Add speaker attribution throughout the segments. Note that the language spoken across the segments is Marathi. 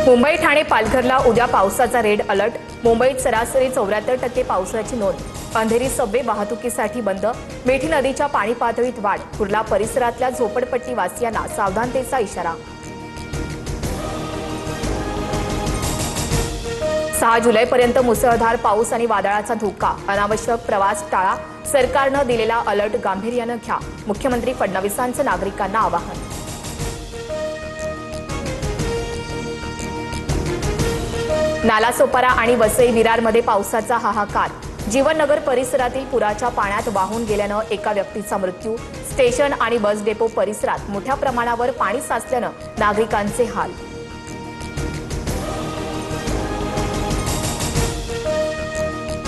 Speaker 1: मुंबई ठाणे पालघरला उद्या पावसाचा रेड अलर्ट। मुंबईत सरासरी 74% पावसाची नोंद। अंधेरी सबवे वाहतुकीसाठी बंद। मिठी नदीच्या पाणी पातळीत वाढ। कुर्ला परिसरातल्या झोपडपट्टी वासियांना सावधानतेचा इशारा। 6 जुलैपर्यंत मुसळधार पाऊस आणि वादळाचा धोका। अनावश्यक प्रवास टाळा। सरकारनं दिलेला अलर्ट गांभीर्यानं घ्या। मुख्यमंत्री फडणवीसांचं नागरिकांना आवाहन। नालासोपारा आणि वसई विरारमध्ये पावसाचा हाहाकार। जीवननगर परिसरातील पुराच्या पाण्यात वाहून गेल्यानं एका व्यक्तीचा मृत्यू। स्टेशन आणि बस डेपो परिसरात मोठ्या प्रमाणावर पाणी साचल्यानं नागरिकांचे हाल।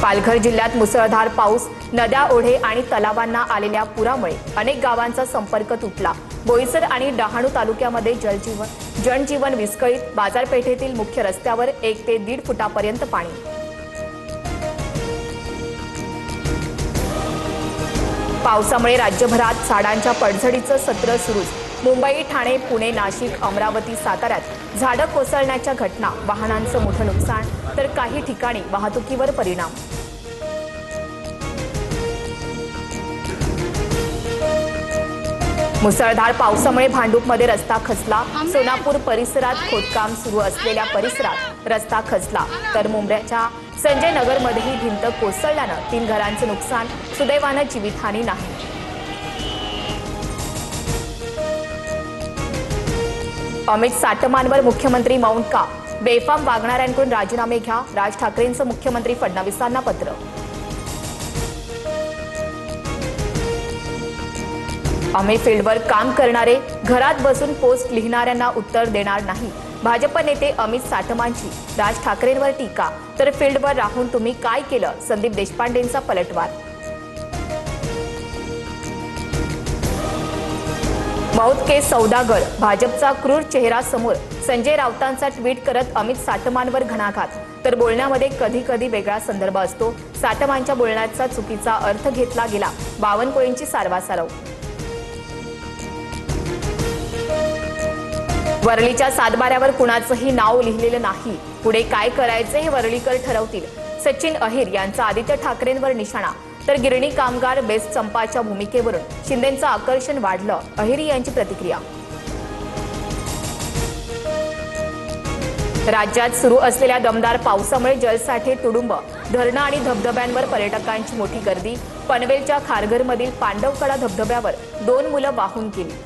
Speaker 1: पालघर जिल्ह्यात मुसळधार पाऊस। नद्या, ओढे आणि तलावांना आलेल्या पुरामुळे अनेक गावांचा संपर्क तुटला। बोईसर आणि डहाणू तालुक्यामध्ये जनजीवन विस्कळीत। बाजारपेठेतील मुख्य रस्त्यावर 1 ते 1.5 फुटापर्यंत पाणी। पावसामुळे राज्यभरात झाडांच्या पडझडीचं सत्र सुरूच। मुंबई, ठाणे, पुणे, नाशिक, अमरावती, साताऱ्यात झाडं कोसळण्याच्या घटना। वाहनांचं मोठं नुकसान तर काही ठिकाणी वाहतुकीवर परिणाम। मुसळधार पावसामुळे भांडूपमध्ये रस्ता खचला। सोनापूर परिसरात खोदकाम सुरू असलेल्या परिसरात रस्ता खचला तर मुंबईच्या संजय नगरमध्येही भिंत कोसळल्यानं 3 घरांचं नुकसान। सुदैवानं जीवितहानी नाही। अमित साटमांवर मुख्यमंत्री मौन का? बेफाम वागणाऱ्यांकडून राजीनामे घ्या। राज ठाकरेंचं मुख्यमंत्री फडणवीसांना पत्र। आम्ही फील्डवर काम करणारे, घरात बसून पोस्ट लिहिणाऱ्यांना उत्तर देणार नाही। भाजप नेते अमित साटमांची राज ठाकरेंवर टीका। तर फील्डवर राहून तुम्ही काय केलं? संदीप देशपांडेंचा पलटवार। मौत के सौदागर, भाजपचा क्रूर चेहरा समोर। संजय राऊतांचा ट्विट करत अमित साटमांवर घणाघात। तर बोलण्यामध्ये कधी कधी वेगळा संदर्भ असतो। साटमांच्या बोलण्याचा चुकीचा अर्थ घेतला गेला। बावनकुळेंची सारवासारव। वरळीच्या सातबाऱ्यावर कुणाचंही नाव लिहिलेलं नाही। पुढे काय करायचे हे वरळीकर ठरवतील। सचिन अहिर यांचा आदित्य ठाकरेंवर निशाणा। तर गिरणी कामगार बेस्ट संपाच्या भूमिकेवरून शिंदेंचं आकर्षण वाढलं। अहिरी यांची प्रतिक्रिया। राज्यात सुरू असलेल्या दमदार पावसामुळे जलसाठे तुडुंब। धरणं आणि धबधब्यांवर पर्यटकांची मोठी गर्दी। पनवेलच्या खारघरमधील पांडवकडा धबधब्यावर 2 मुलं वाहून गेली।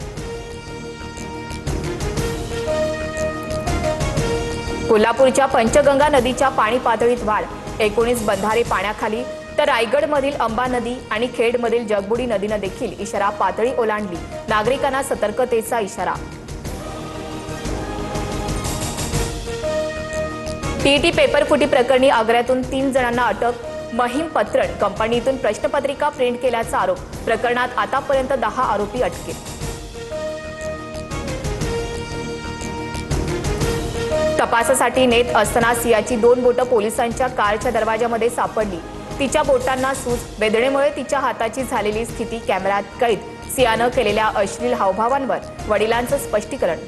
Speaker 1: कोल्हापूरच्या पंचगंगा नदीच्या पाणी पातळीत वाढ। 19 बंधारे पाण्याखाली। तर रायगडमधील अंबा नदी आणि खेडमधील जगबुडी नदीनं देखील इशारा पातळी ओलांडली। नागरिकांना सतर्कतेचा इशारा। टीईटी पेपर फुटी प्रकरणी आग्र्यातून 3 जणांना अटक। महिम पत्रण कंपनीतून प्रश्नपत्रिका प्रिंट केल्याचा आरोप। प्रकरणात आतापर्यंत 10 आरोपी अटकेत। तपासासाठी नेत असताना सियाची 2 बोटं पोलिसांच्या कारच्या दरवाजामध्ये सापडली। तिच्या बोटांना सूज, वेदनेमुळे तिच्या हाताची झालेली स्थिती कॅमेऱ्यात कैद। सियानं केलेल्या अश्लील हावभावांवर वडिलांचं स्पष्टीकरण।